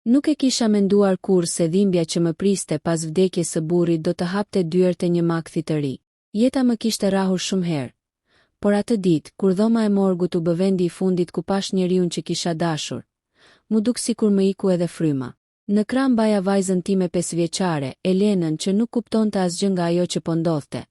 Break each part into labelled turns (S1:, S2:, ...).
S1: Nuk e kisha menduar kur se dhimbja që më priste pas vdekjes së burrit do të hapte dyert e një makthi të ri. Jeta më kishte rrahur shumë herë. Por atë ditë, kur dhoma e morgut u bë vendi i fundit ku pash njeriun që kisha dashur, mu duk sikur më iku edhe fryma. Në krah mbaja vajzën time 5 vjeçare, Elenën, që nuk kuptonte asgjë nga ajo që po ndodhte,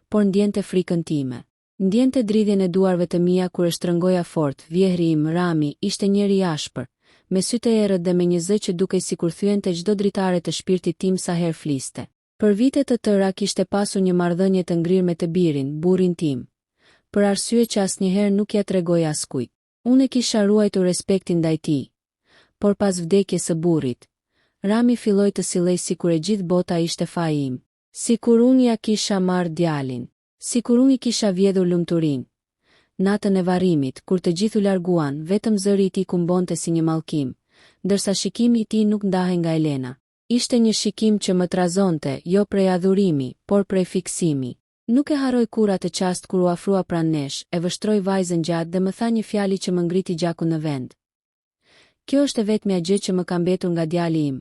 S1: por ndjente frikën time. Ndjente dridhjen e duarve të mia kur e shtrëngoja fort. Vjehri im, Rami, ishte njeri i ashpër, me sytë e errët dhe me një zë që dukej sikur thyente çdo dritare të shpirtit tim sa herë fliste. Për vite të tëra kishte pasur një marrëdhënie të ngrirë me të birin, burrin tim, për arsye që asnjëherë nuk ja tregoi askujt. Unë e kisha ruajtur respektin ndaj tij, por pas vdekjes së burrit, Rami filloi të sillej sikur e gjithë bota ishte faji im, sikur unë ja kisha marrë djalin, sikur unë i kisha vjedhur lumturinë. Natën e varrimit, kur të gjithë u larguan, vetëm zëri i tij kumbonte si një mallkim, ndërsa shikimi i tij nuk ndahej nga Elena. Ishte një shikim që më trazonte, jo prej adhurimi, por prej fiksimi. Nuk e harroj kur atë çast kur u afrua pranë nesh, e vështroi vajzën gjatë dhe më tha një fjalë që më ngriti gjakun në vend. Kjo është e vetmja gjë që më ka mbetur nga djali im.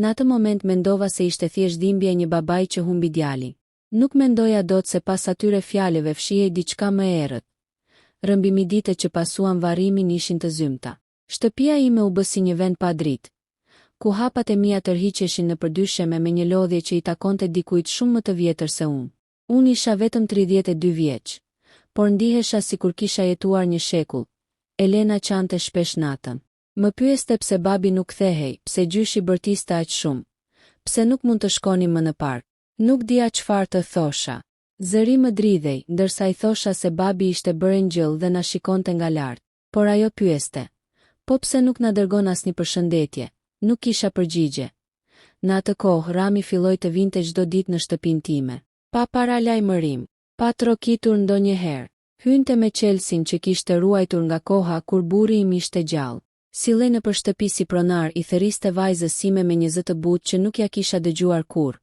S1: Në atë moment mendova se ishte thjesht dhimbje e një babai që humbi djalin. Nuk mendoja dot se pas atyre fjalëve fshihej diçka më e errët. Rëmbimiditë që pasuan varrimin ishin të zymta. Shtëpia ime u bë si një vend pa dritë, ku hapat e mia tërhiqeshin në përdysheme me një lodhje që i takonte dikujt shumë më të vjetër se unë. Unë isha vetëm 32 vjeç, por ndihesha sikur kisha jetuar një shekull. Elena qante shpesh natën. Më pyeste pse babi nuk kthehej, pse gjyshi bërtiste aq shumë, pse nuk mund të shkonim më në park. Nuk dija çfarë të thosha. Zëri më dridhej, ndërsa i thosha se babi ishte bërë ngjyll dhe na shikonte nga lart. Por ajo pyeste: po pse nuk na dërgon asnjë përshëndetje? Nuk kisha përgjigje. Në atë kohë Rami filloi të vinte çdo ditë në shtëpinë time, pa paralajmërim, pa trokitur ndonjëherë. Hynte me qelsin që kishte ruajtur nga koha kur burri im ishte gjallë. Sillej nëpër shtëpi si pronar, i therriste vajzës sime me një zë të butë që nuk ja kisha dëgjuar kurrë,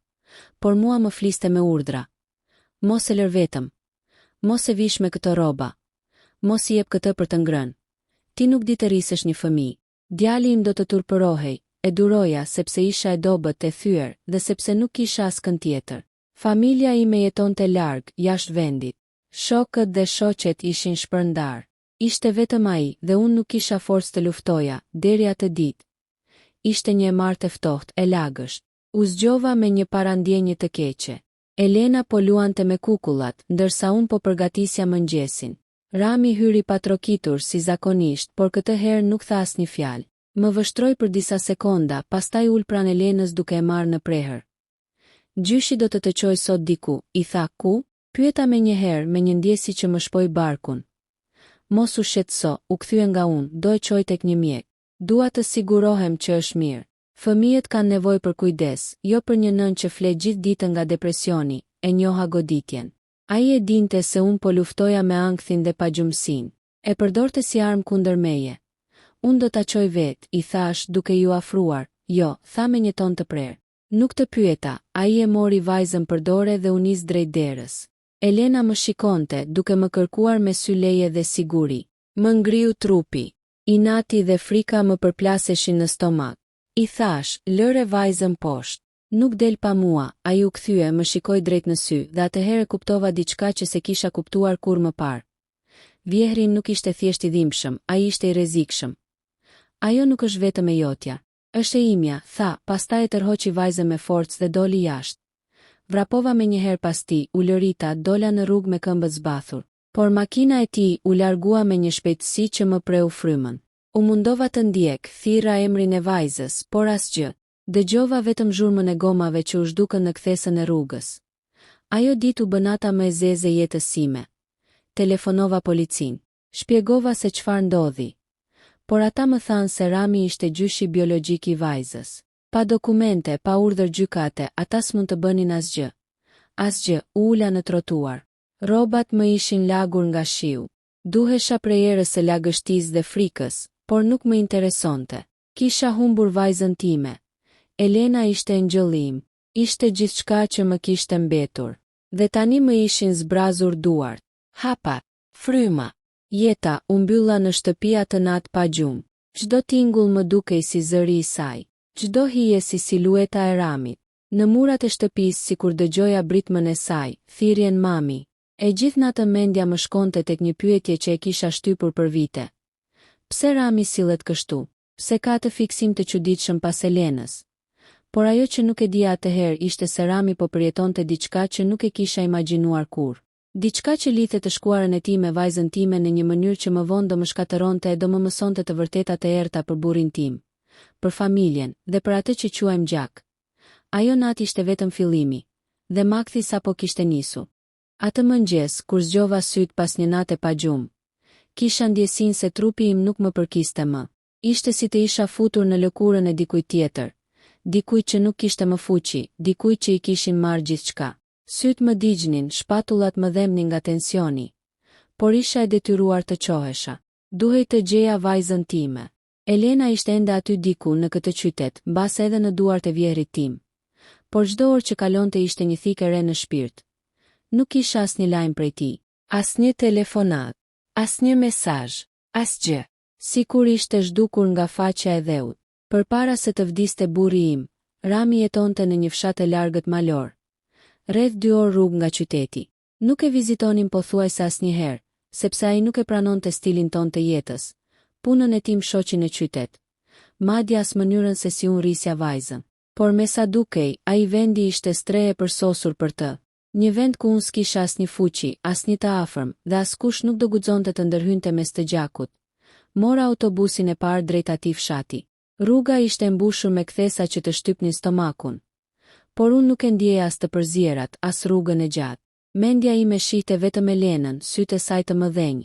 S1: por mua më fliste me urdhra. Mos e lër vetëm. Mos e vish me këto rroba. Mos i jep këtë për të ngrënë. Ti nuk di të rrisësh një fëmijë. Djali im do të turpërohej, e duroja sepse isha e dobët, e thyer dhe sepse nuk kisha askën tjetër. Familja ime jetonte larg, jashtë vendit. Shokët dhe shoqet ishin shpërndar. Ishte vetëm ai dhe unë nuk kisha forcë të luftoja, deri atë ditë. Ishte një e martë e ftohtë, e lagësht. U zgjova me një parandjenje të keqe. Elena po luante me kukullat, ndërsa unë po përgatisja mëngjesin. Rami hyri pa trokitur si zakonisht, por këtë herë nuk tha asnjë fjalë. Më vështroi për disa sekonda, pastaj ul pranë Elenës duke e marrë në prehër. Gjyshi do të çoj sot diku, i tha. Ku? Pyeta me njëherë me një ndjesi që më shpoi barkun. Mos u shqetëso, u kthye nga unë, do e çoj tek një mjek. Dua të sigurohem që është mirë. Fëmijët kanë nevojë për kujdes, jo për një nënë që flet gjithë ditën nga depresioni, e njoha goditjen. Ai e dinte se unë po luftoja me ankthin dhe pagjumsinë. E përdorte si armë kundër meje. Unë do ta çoj vet, i thash duke ju afruar. Jo, tha me një ton të prerë. Nuk të pyeta, ai e mori vajzën për dorë dhe u nis drejt derës. Elena më shikonte, duke më kërkuar me sy leje dhe siguri. Më ngriu trupi. Inati dhe frika më përplaseshin në stomak. I thash, lëre vajzën poshtë. Nuk del pa mua, ai u kthye, më shikoi drejt në sy dhe atëherë kuptova diçka që se kisha kuptuar kur më parë. Vjehrin nuk ishte thjesht i dhimbshëm, ai ishte i rrezikshëm. Ajo nuk është vetëm e jotja. Është e imja, tha, pastaj e tërhoqi vajzën me forcë dhe doli jashtë. Vrapova me njëherë pas tij, u lërita, dola në rrugë me këmbët zbathur. Por makina e tij u largua me një shpejtësi që më preu frymën. U mundova të ndjek, thirra emrin e vajzës, por asgjë. Dëgjova vetëm zhurmën e gomave që u zhdukën në kthesën e rrugës. Ajo ditë u bë nata më e zezë e jetës sime. Telefonova policin. Shpjegova se çfarë ndodhi. Por ata më thanë se Rami ishte gjyshi biologjik i vajzës. Pa dokumente, pa urdhër gjykate, ata s'mund të bënin asgjë. Asgjë, u ula në trotuar. Rrobat më ishin lagur nga shiu. Duhesha prej erës së lagështisë dhe frikës, por nuk më interesonte. Kisha humbur vajzën time. Elena ishte engjëllim, ishte gjithçka që më kishte mbetur. Dhe tani më ishin zbrazur duart. Hapa, fryma. Jeta u mbylla në shtëpi atë natë pa gjumë. Çdo tingull më dukej si zëri i saj, çdo hije si silueta e Ramit. Në murat e shtëpisë sikur dëgjoja britmën e saj, thirrjen mami. E gjithë natë mendja më shkonte tek një pyetje që e kisha shtypur për vite. Pse Rami sillet kështu? Pse ka të fiksim të çuditshëm pas Elenës? Por ajo që nuk e dija atëherë ishte se Rami po përjetonte diçka që nuk e kisha imagjinuar kurrë. Diçka që lidhte të shkuarën e tij me vajzën time në një mënyrë që më vonë do më shkatëronte e do më mësonte të vërtetat e errta për burrin tim, për familjen dhe për atë që quajmë gjak. Ajo natë ishte vetëm fillimi, dhe makthi sapo kishte nisur. Atë mëngjes, kur zgjova syt pas një nate pa gjumë, kisha ndjesinë se trupi im nuk më përkiste më. Ishte si të isha futur në lëkurën e dikujt tjetër, dikujt që nuk kishte më fuqi, dikujt që i kishin marrë gjithçka. Syt më digjnin, shpatullat më dhemnin nga tensioni, por isha e detyruar të qohesha. Duhej të gjeja vajzën time. Elena ishte ende aty diku në këtë qytet, mbas edhe në duart e vjehrit tim. Por çdo orë që kalonte ishte një thikë e re në shpirt. Nuk kisha asnjë lajm prej tij, asnjë telefonat, asnjë mesazh, asgjë. Sikur ishte zhdukur nga faqja e dheut. Përpara se të vdiste burri im, Rami jetonte në një fshat e largët malor, rreth 2 orë rrugë nga qyteti. Nuk e vizitonim pothuajse asnjëherë, sepse ai nuk e pranonte stilin ton të jetës, punën e tim shoqi në qytet, madje as mënyrën se si unë rrisja vajzën. Por me sa dukej, ai vendi ishte stre e përsosur për të. Një vend ku unë s'kisha asnjë fuqi, asnjë të afërm, dhe askush nuk do guxonte të ndërhynte mes të gjakut. Mora autobusin e parë drejt atij fshati. Rruga ishte mbushur me kthesa që të shtypnin stomakun. Por unë nuk e ndjeja as të përzierat, as rrugën e gjatë. Mendja ime shihte vetëm Elenën, sytë e saj të mëdhenj,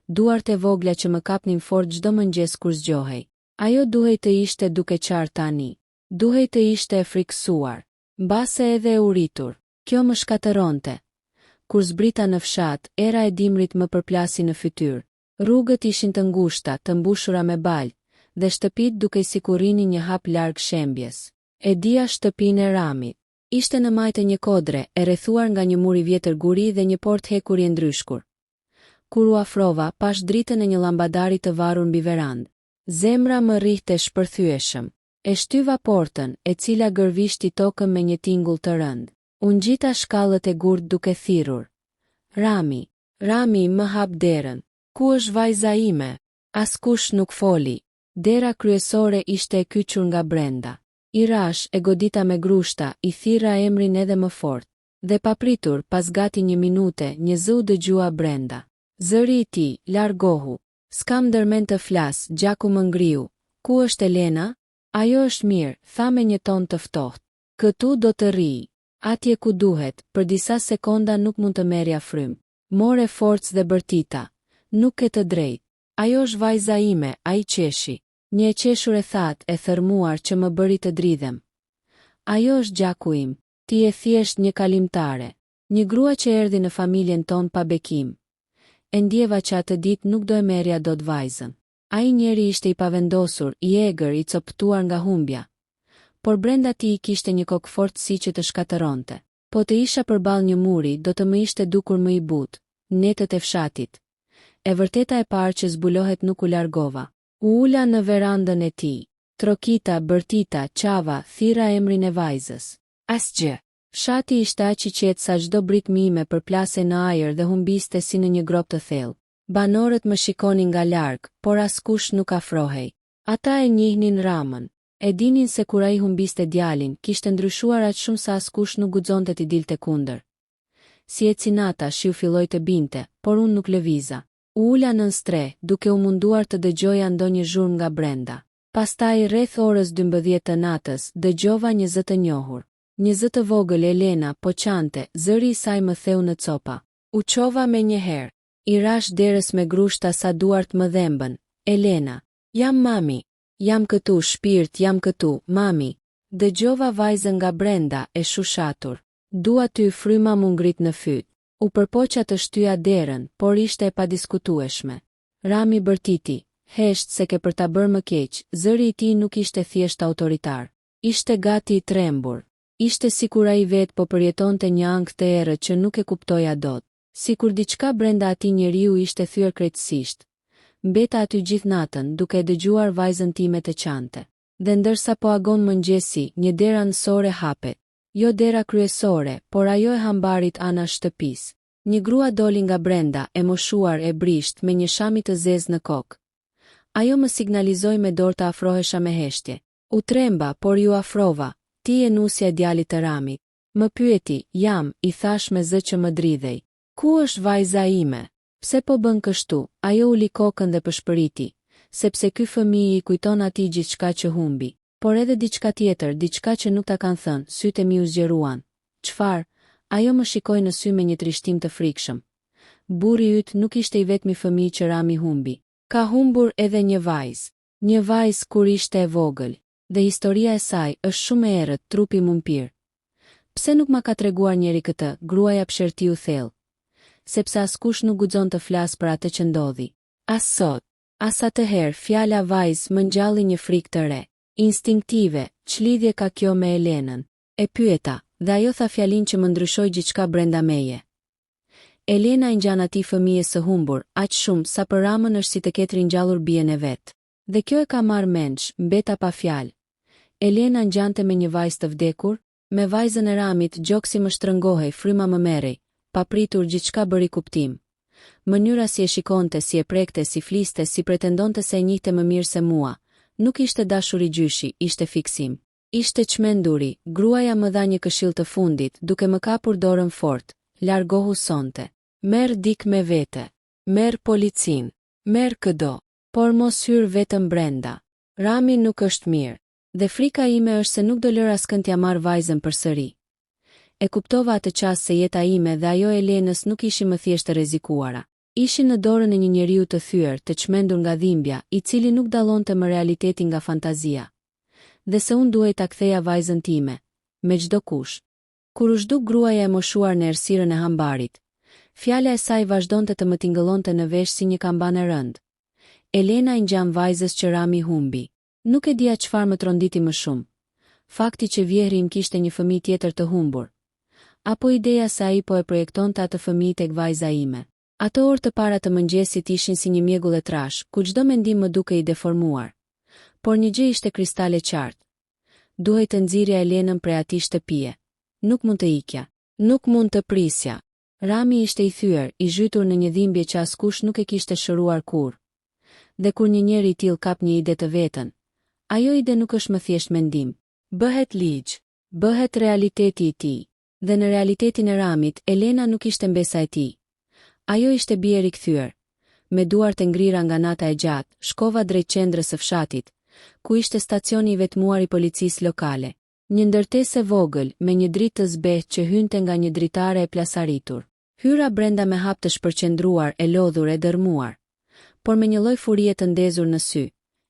S1: duart e vogla që më kapnin fort çdo mëngjes kur zgjohej. Ajo duhej të ishte duke qarë tani. Duhej të ishte e frikësuar, mbase edhe e uritur. Kjo më shkatëronte. Kur zbrita në fshat, era e dimrit më përplasi në fytyrë. Rrugët ishin të ngushta, të mbushura me balë, dhe shtëpit dukej sikur rrinin një hap larg shembjes. E dija shtëpinë e Ramit. Ishte në majtë një kodre, e rrethuar nga një mur i vjetër guri dhe një portë hekurje ndryshkur. Kur u afrova, pash dritën e një llambadari të varur mbi verandë. Zemra më rrihte shpërthyeshëm. E shtyva portën, e cila gërvishti tokën me një tingull të rënd. Unë gjita shkallët e gurt duke thirrur. Rami, Rami, më hap derën. Ku është vajza ime? Askush nuk foli. Dera kryesore ishte e kyçur nga brenda. I rash, e godita me grushta, i thirra emrin edhe më fort. Dhe papritur, pas gati 1 minute, një zë u dëgjua brenda. Zëri i tij, largohu. S'kam ndërmend të flas, gjaku më ngriu. Ku është Elena? Ajo është mirë, tha me një ton të ftohtë. Këtu do të rri. Atje ku duhet, për disa sekonda nuk mund të merrja frym. More forcë dhe bërtita. Nuk e të drejtë. Ajo është vajza ime, ai qeshi. Një e qeshur e thatë, e thërmuar që më bëri të dridhem. Ajo është gjaku im. Ti je thjesht një kalimtare. Një grua që erdhi në familjen ton pa bekim. E ndjeva që atë ditë nuk do e merrja dot vajzën. Ai njeri ishte i pavendosur, i egër, i coptuar nga humbja. Por brenda tij kishte një kokë fortësi që të shkatëronte. Po të isha përballë një muri, do të më ishte dukur më i butë, netët e fshatit. E vërteta e parë që zbulohet nuk u largova. U ula në verandën e tij. Trokita, bërtita, qava, thira emrin e vajzës. Asgjë. Fshati ishte aq i qetë sa çdo britmi ime përplasej në ajër dhe humbiste si në një grop të thellë. Banorët më shikonin nga larg, por askush nuk afrohej. Ata e njihnin Ramën. E dinin se kur ai humbiste djalin, kishte ndryshuar aq shumë sa askush nuk guxonte t'i dilte kundër. Si eci nata, shiu filloi të binte, por unë nuk lëviza. U ula nën stre, duke u munduar të dëgjoja ndonjë zhurmë nga brenda. Pastaj rreth orës 12 të natës, dëgjova një zë të njohur. Një zë të vogël, Elena, po qante, zëri i saj më theu në copa. U qova me një herë. I rash derës me grushta sa duart më dhembën. Elena, jam mami. Jam këtu, shpirt, jam këtu, mami. Dëgjova vajzën nga brenda, e shushatur. Dua ty, fryma mu ngrit në fyt. U përpoqa të shtyja derën, por ishte e padiskutueshme. Rami bërtiti, hesht se ke për ta bërë më keq, zëri i tij nuk ishte thjesht autoritar. Ishte gati i trembur. Ishte sikur ai vet po përjetonte një ankth të errët që nuk e kuptoja dot. Sikur diçka brenda atij njeriu ishte thyer krejtësisht. Mbeta aty gjithë natën duke e dëgjuar vajzën time të qante. Dhe ndërsa po agon mëngjesi, një dera nësore hapet. Jo dera kryesore, por ajo e hambarit ana shtëpis. Një grua doli nga brenda, e moshuar e brisht me një shami të zezë në kokë. Ajo më signalizoi me dorë të afrohesha me heshtje. U tremba, por ju afrova. Ti e nusja e djalit të Ramit. Më pyeti, jam, i thash me zë që më dridhej. Ku është vajza ime? Pse po bën kështu? Ajo uli kokën dhe pëshpëriti, sepse ky fëmijë i kujton atij gjithçka që humbi. Por edhe diçka tjetër, diçka që nuk ta kanë thënë, sytë e mi u zgjeruan. Çfarë? Ajo më shikoi në sy me një trishtim të frikshëm. Burri yt nuk ishte i vetmi fëmijë që Rami humbi. Ka humbur edhe një vajzë. Një vajzë kur ishte e vogël. Dhe historia e saj është shumë e errët, trupi mumpir. Pse nuk ma ka treguar njeri këtë? Gruaja pshertiu thellë. Sepse askush nuk guxon të flas për atë që ndodhi. As sot, as atëherë fjala vajzë më ngjalli një frikë të re. Instinktive, ç'lidhje ka kjo me Elenën? E pyeta, dhe ajo tha fjalin që më ndryshoi gjithçka brenda meje. Elena i ngjan atij fëmijës së humbur, aq shumë sa për Ramën është si të ketë ringjallur bien e vet. Dhe kjo e ka marrë mendsh, mbeta pa fjalë. Elena ngjante me një vajzë të vdekur, me vajzën e Ramit gjoksi më shtrëngohej, fryma më merrej, papritur gjithçka bëri kuptim. Mënyra si e shikonte, si e prekte, si fliste, si pretendonte se e njihte më mirë se mua, nuk ishte dashuri gjyshi, ishte fiksim. Ishte çmenduri, gruaja më dha një këshill të fundit, duke më kapur dorën fort, largohu sonte. Merr dik me vete, merr policin, merr këdo, por mos hyr vetëm brenda. Rami nuk është mirë, dhe frika ime është se nuk do lër askënd t'ja marr vajzën përsëri. E kuptova atë qast se jeta ime dhe ajo Elenës nuk ishin më thjesht të rrezikuara. Ishin në dorën e një njeriu të thyer, të çmendur nga dhimbja, i cili nuk dallonte më realitetin nga fantazia. Dhe se unë duhej ta ktheja vajzën time, me çdo kush. Kur u zhduk gruaja e moshuar në errësirën e hambarit, fjala e saj vazhdonte të më tingëllonte në vesh si një kambane rënd. Elena i ngjan vajzës që Rami humbi. Nuk e dija çfarë më tronditi më shumë. Fakti që vjehri im kishte një fëmijë tjetër të humbur, apo ideja se ai po e projektonte atë fëmijë tek vajza ime. Ato orë të para të mëngjesit ishin si një mjegull e trash, ku çdo mendim më duke i deformuar. Por një gjë ishte kristale qartë. Duhej të nxirrja Elenën prej atij shtëpie. Nuk mund të ikja. Nuk mund të prisja. Rami ishte i thyer, i zhytur në një dhimbje që askush nuk e kishte shëruar kurrë. Dhe kur një njeri i tillë kap një ide të vetën, ajo ide nuk është më thjesht mendim. Bëhet ligj, bëhet realiteti i tij. Dhe në realitetin e Ramit, Elena nuk ishte mbesa e tij. Ajo ishte bie e rikthyer. Me duart e ngrira nga nata e gjatë, shkova drejt qendrës së fshatit, ku ishte stacioni i vetmuar i policisë lokale. Një ndërtesë e vogël me një dritë të zbehtë që hynte nga një dritare e plasaritur. Hyra brenda me hap të shpërqendruar, e lodhur e dërmuar, por me një lloj furie të ndezur në sy.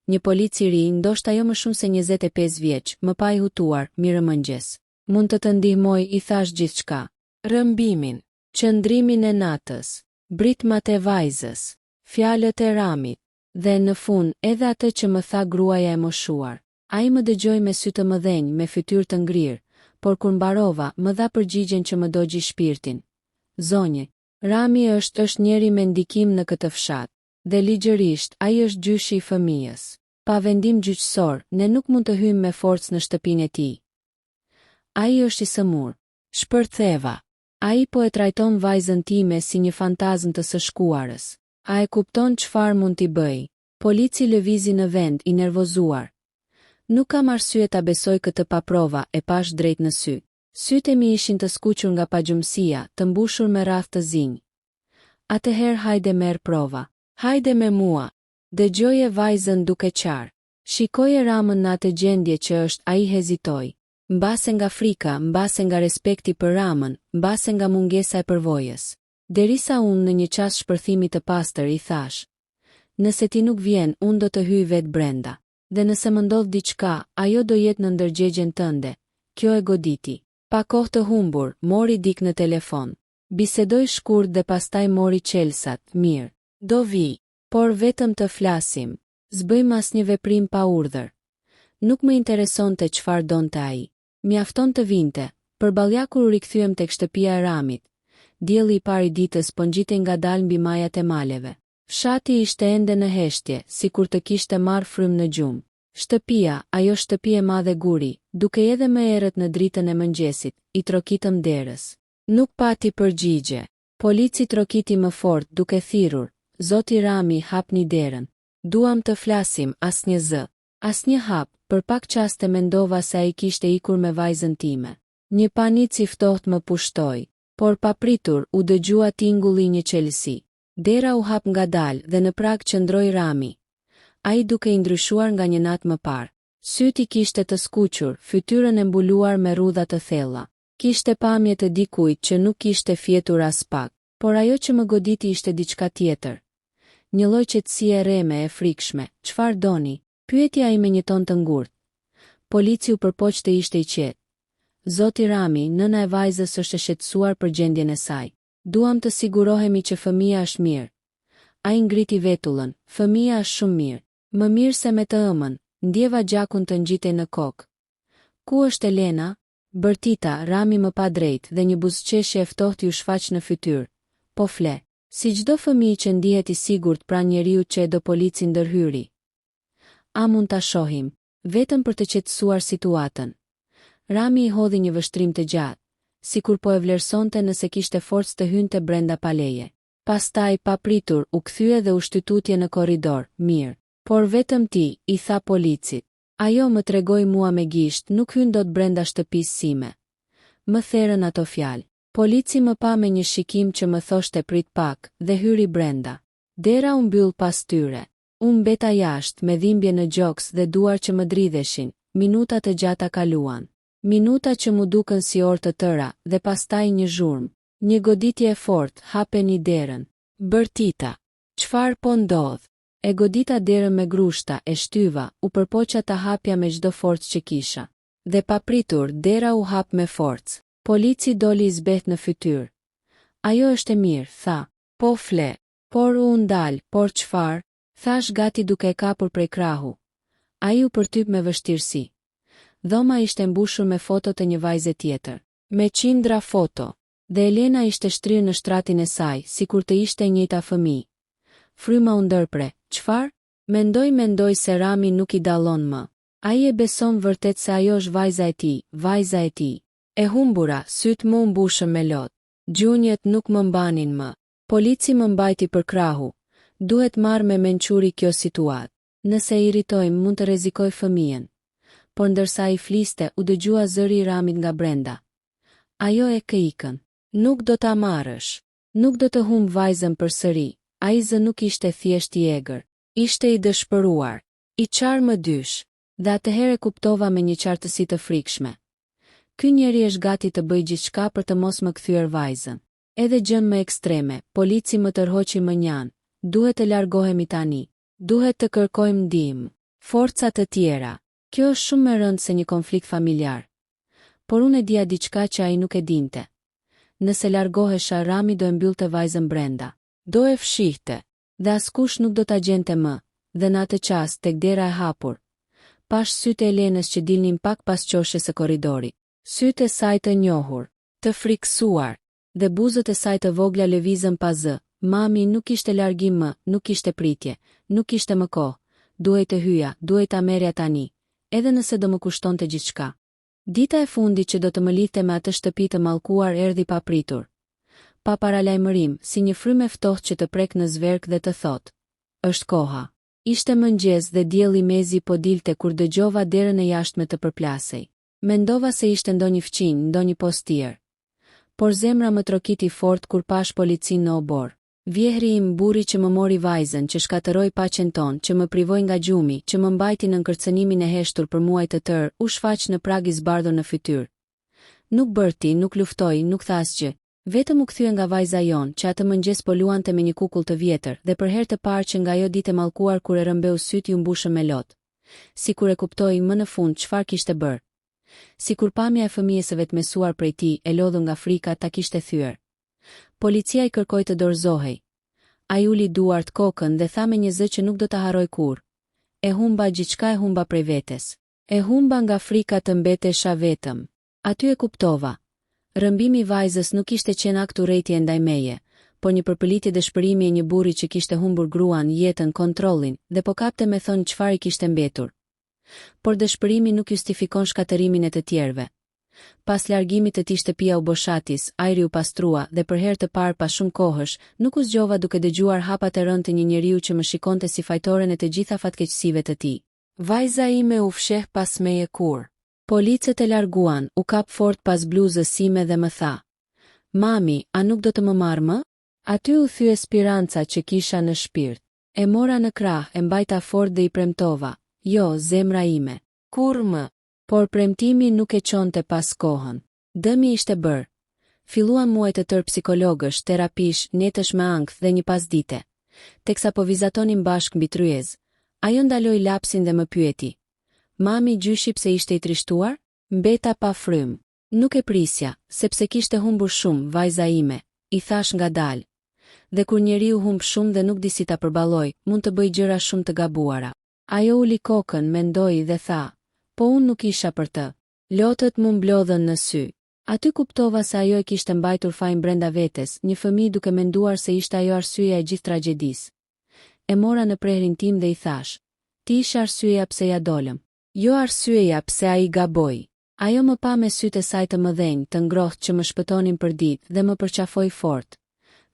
S1: Një polic i ri, ndoshta jo më shumë se 25 vjeç, më pa i hutuar, mirëmëngjes. Mund të të ndihmoj, i thash gjithçka. Rëmbimin, qëndrimin e natës, britmat e vajzës, fjalët e Ramit, dhe në fund edhe atë që më tha gruaja e moshuar. Ai më dëgjoi me sy të mëdhenj, me fytyrë të ngrirë, por kur mbarova, më dha përgjigjen që më dogji shpirtin. Zonjë, Rami është njeri me ndikim në këtë fshat, dhe ligjërisht ai është gjyshi i fëmijës. Pa vendim gjyqësor, ne nuk mund të hyjmë me forcë në shtëpinë e tij. Ai është i sëmur. Shpërtheva. Ai po e trajton vajzën time si një fantazm të së shkuarës. A e kupton çfarë mund t'i bëj? Polici lëvizi në vend, i nervozuar. Nuk kam arsye ta besoj këtë pa prova, e pash drejt në sy. Sytë e mi ishin të skuqur nga pagjumësia, të mbushur me radh të zinj. Atëherë hajde merr prova. Hajde me mua. Dëgjoje vajzën duke qarë. Shikoje Ramën në atë gjendje që është, ai hezitoi. Mbase nga frika, mbase nga respekti për Ramën, mbase nga mungesa e përvojës. Derisa unë në një çast shpërthimi të pastër i thash: nëse ti nuk vjen, unë do të hyj vet brenda. Dhe nëse më ndodh diçka, ajo do jetë në ndërgjegjen tënde. Kjo e goditi. Pa kohë të humbur, mori dik në telefon. Bisedoj shkurt dhe pastaj mori qelsat, mirë. Do vi, por vetëm të flasim. S'bëjmë asnjë veprim pa urdhër. Nuk më interesonte çfarë donte ai. Mjafton të vinte. Përballja kur u rikthyem tek shtëpia e Ramit. Dielli i parë i ditës po ngjitej ngadalë mbi majat e maleve. Fshati ishte ende në heshtje, si kur të kishte marrë frymë në gjumë. Shtëpia, ajo shtëpi e madhe Guri, duke edhe më erët në dritën e mëngjesit, i trokitëm derës. Nuk pati përgjigje. Polici trokiti më fort duke thirrur, "Zoti Rami, hapni derën. Duam të flasim, asnjë zë." Asnjë hap, për pak qaste mendova se ai kishte ikur me vajzën time. Një panic i ftohtë më pushtoi, por papritur u dëgjua tingulli një qelësi. Dera u hap ngadalë dhe në prag qëndroi Rami. Ai duke i ndryshuar nga një natë më parë. Syti kishte të skuqur, fytyrën e mbuluar me rrudha të thella. Kishte pamje të dikujt që nuk kishte fjetur as pak, por ajo që më goditi ishte diçka tjetër. Një lloj qetësie rreme e frikshme. "Çfarë doni?" pyeti ai me një ton të ngurtë. Polici u përpoq të ishte i qetë. "Zoti Rami, nëna e vajzës është e shqetësuar për gjendjen e saj. Duam të sigurohemi që fëmia është mirë." Ai ngriti vetullën. "Fëmia është shumë mirë. Më mirë se me të ëmën." Ndjeva gjakun të ngjitej në kokë. "Ku është Elena?" Bërtita, Rami më pa drejt dhe një buzëqeshje e ftohtë ju shfaq në fytyrë. "Po fle." Si çdo fëmijë që ndihet i sigurt pranë njeriu që e do polici ndërhyri. "A mund ta shohim?" Vetëm për të qetësuar situatën. Rami i hodhi një vështrim të gjatë, sikur po e vlerësonte nëse kishte forcë të hynte brenda paleje. Pastaj, papritur, u kthye dhe u shtytutje në korridor. "Mirë, por vetëm ti," i tha policit. "Ajo më tregoi mua me gisht, nuk hyn dot brenda shtëpisë sime." Më therën ato fjalë. Polici më pa me një shikim që më thoshte prit pak, dhe hyri brenda. Dera u mbyll pas tyre. Unë mbeta jashtë me dhimbje në gjoks dhe duar që më dridheshin. Minuta të gjata kaluan. Minuta që mu duken si orë të tëra, dhe pastaj një zhurmë. Një goditje e fortë, hapeni derën. "Bërtita, çfarë po ndodh?" E godita derën me grushta, e shtyva, u përpoqa ta hapja me çdo forcë që kisha. Dhe papritur, dera u hap me forcë. Polici doli i zbehtë në fytyrë. "Ajo është e mirë," tha. "Po fle." "Por u ndal, por çfarë?" thash gati duke e kapur prej krahu. Ai u përtyp me vështirësi. Dhoma ishte mbushur me foto të një vajze tjetër. Me qindra foto. Dhe Elena ishte shtrirë në shtratin e saj, sikur të ishte e njëjta fëmijë. Fryma u ndërpre. "Çfarë?" Mendoj se Rami nuk i dallon më. Ai e beson vërtet se ajo është vajza e tij. E humbura, sytë më mbushën me lot. Gjunjët nuk më mbanin më. Polici më mbajti për krahu. Duhet marrë me mençuri kjo situatë. Nëse i irritojmë mund të rrezikoj fëmijën. Por ndërsa i fliste, u dëgjua zëri i Ramit nga brenda. "Ajo e këikën. Nuk do ta marrësh. Nuk do të humb vajzën përsëri." Ai zë nuk ishte thjesht i egër. Ishte i dëshpëruar. I qarë më dysh. Dhe atëhere kuptova me një qartësi të frikshme. Ky njeri është gati të bëjë gjithçka për të mos më kthyer vajzën. Edhe gjën më ekstreme, polici më tërhoqi më njan. "Duhet të largohemi tani. Duhet të kërkojmë ndihmë. Forca të tjera." Kjo është shumë më rëndë se një konflikt familjar. Por unë e dija diçka që ai nuk e dinte. Nëse largohesha, Rami do e mbyllte vajzën brenda. Do e fshihte. Dhe askush nuk do ta gjente më. Dhe në atë qast, tek dera e hapur, pash sytë e Elenës që dilnin pak pas qoshjes së korridorit. Sytë e saj të njohur, të friksuar, dhe buzët e saj të vogla lëvizën pa zë. Mami nuk ishte largim më, nuk ishte pritje, nuk ishte më kohë. Duhej të hyja, duhej ta merja tani, edhe nëse do më kushtonte gjithçka. Dita e fundit që do të më lidhte me atë shtëpi të mallkuar erdhi pa pritur. Pa paralajmërim, si një frymë e ftohtë që të prek në zverk dhe të thotë: "Është koha." Ishte mëngjes dhe dielli mezi po dilte kur dëgjova derën e jashtme të përplasej. Mendova se ishte ndonjë fqinj, ndonjë postier. Por zemra më trokiti fort kur pash policin në obor. Vjehri im, burri që më mori vajzën, që shkatëroi paqen ton, që më privoi nga gjumi, që më mbajti në kërcënimin e heshtur për muaj të tërë, u shfaq në prag i zbardhur në fytyrë. Nuk bërti, nuk luftoi, nuk tha asgjë. Vetëm u kthye nga vajza jon, që atë mëngjes po luante me një kukull të vjetër, dhe për herë të parë që nga ajo ditë mallkuar kur e rrëmbeu syt u mbushën me lot. Sikur e kuptoi më në fund çfarë kishte bërë. Sikur pamja e fëmijës së vetmesuar prej tij e lodhur nga frika ta kishte thyer. Policia i kërkoi të dorëzohej. Ai uli duart kokën dhe tha me një zë që nuk do ta harroj kurrë. "E humba gjithçka, e humba prej vetes. E humba nga frika të mbetesha vetëm." Aty e kuptova. Rrëmbimi i vajzës nuk ishte qenë akt urrejtje ndaj meje, por një përpëlitje dëshpërimi e një burri që kishte humbur gruan, jetën, kontrollin, dhe po kapte me thonë çfarë i kishte mbetur. Por dëshpërimi nuk justifikon shkatërimin e të tjerëve. Pas largimit të tij shtëpia u boshatis, ajri u pastrua dhe për herë të parë pas shumë kohësh, nuk u zgjova duke dëgjuar hapat e rënë të një njeriu që më shikonte si fajtoren e të gjitha fatkeqësive të tij. Vajza ime u fsheh pas meje kur policët e larguan, u kap fort pas bluzës sime dhe më tha: "Mami, a nuk do të më marrë më?" Aty u thye speranca që kisha në shpirt. E mora në krah, e mbajta fort dhe i premtova: "Jo, zemra ime, kur më." Por premtimi nuk e çonte pas kohën. Dëmi ishte bërë. Filluan muaj të tërë psikologësh, terapish, netësh me ankth dhe një pasdite. Teksa po vizatonim bashkë mbi tryezë, ajo ndaloi lapsin dhe më pyeti: "Mami, gjyshi pse ishte i trishtuar?" Mbeta pa frym. "Nuk e prisja, sepse kishte humbur shumë, vajza ime", i thash ngadalë. Dhe kur njeriu humb shumë dhe nuk di si ta përballoj, mund të bëj gjëra shumë të gabuara. Ajo uli kokën, mendoi dhe tha: "Po unë nuk isha për të." Lotët mu mblodhen në sy. Aty kuptova se ajo e kishte mbajtur fajin brenda vetes, një fëmijë duke menduar se ishte ajo arsyeja e gjithë tragjedisë. E mora në prehrin tim dhe i thash: "Ti ishe arsyeja pse ja dolëm. Jo arsyeja pse ai gaboi." Ajo më pa me sytë e saj të mëdhenj, të ngrohtë që më shpëtonin për ditë dhe më përqafoi fort.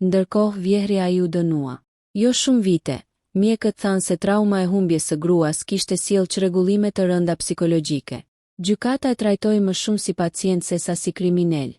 S1: Ndërkohë vjehri ai u dënua. Jo shumë vite, mjekët thanë se trauma e humbjes së gruas kishte sjellë çrregullime të rënda psikologjike. Gjykata e trajtoi më shumë si pacient se sa si kriminal.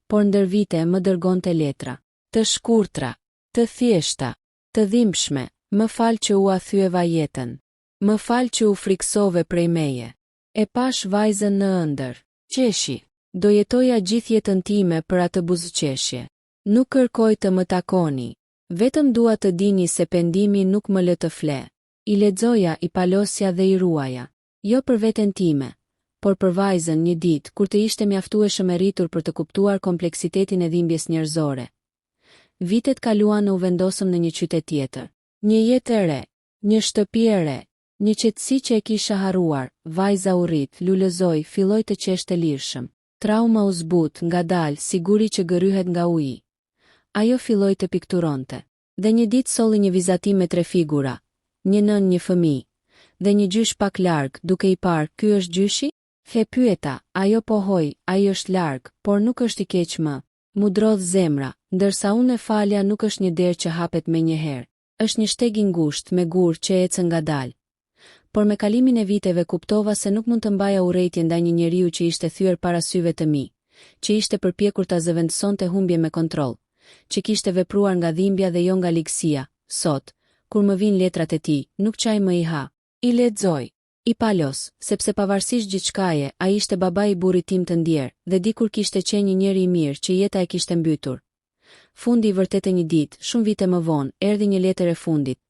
S1: Por ndër vite më dërgonte letra të shkurtra, të thjeshta, të dhimbshme: "Më fal që u thyeva jetën. Më fal që u friksove prej meje. E pash vajzën në ëndër. Qeshi, do jetoja gjithë jetën time për atë buzëqeshje. Nuk kërkoj të më takoni. Vetëm dua të dini se pendimi nuk më lë të fle." I lexoja, i palosja dhe i ruaja. Jo për veten time, por për vajzën një ditë kur të ishte mjaftueshëm e rritur për të kuptuar kompleksitetin e dhimbjes njerëzore. Vitet kaluan u vendosëm në një qytet tjetër. Një jetë e re, një shtëpi e re, një qetësi që e kisha harruar. Vajza u rrit, lulëzoi, filloi të qeshte lirshëm. Trauma u zbut, ngadalë, siguri që gëryhet nga uji. Ajo filloi të pikturonte. Dhe një ditë solli një vizatim me 3 figura, një nën, një fëmijë, dhe një gjysh pak larg, duke i parë: "Ky është gjyshi?" "He," pyeta. Ajo pohoi: "Ai është larg, por nuk është i keq më." Mu drodh zemra, ndërsa unë e falja nuk është një derë që hapet me një herë. Është një shteg i ngushtë me gur që ecën ngadalë. Por me kalimin e viteve kuptova se nuk mund të mbaja urrejtje ndaj një njeriu që ishte thyer para syve të mi, që ishte përpjekur ta zëvendësonte humbje me kontroll, që kishte vepruar nga dhimbja dhe jo nga ligësia. Sot, kur më vin letrat e tij, nuk qaj më i ha. I lexoj, i palos, sepse pavarësisht gjithçkaje, ai ishte babai i burrit tim të ndjer, dhe dikur kishte qenë një njeri i mirë që jeta e kishte mbytur. Fundi i vërtetë një ditë, shumë vite më vonë, erdhi një letër e fundit.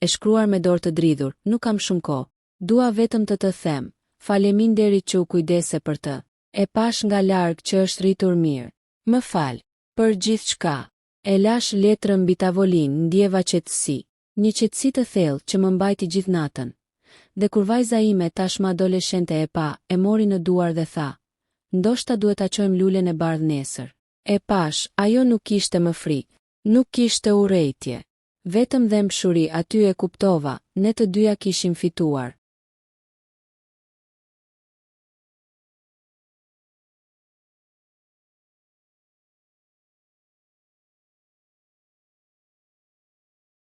S1: E shkruar me dorë të dridhur: "Nuk kam shumë kohë. Dua vetëm të them, faleminderit që u kujdese për të. E pash nga larg që është rritur mirë. Më fal për gjithçka." E lash letrën mbi tavolinë, ndjeva qetësi. Një qetësi të thellë që më mbajti gjithë natën. Dhe kur vajza ime tashmë adoleshente e pa, e mori në duar dhe tha: "Ndoshta duhet ta çojmë lulen e bardhë nesër." E pash, ajo nuk kishte më frikë, nuk kishte urrejtje. Vetëm dhembshuri. Aty e kuptova, ne të dyja kishim fituar.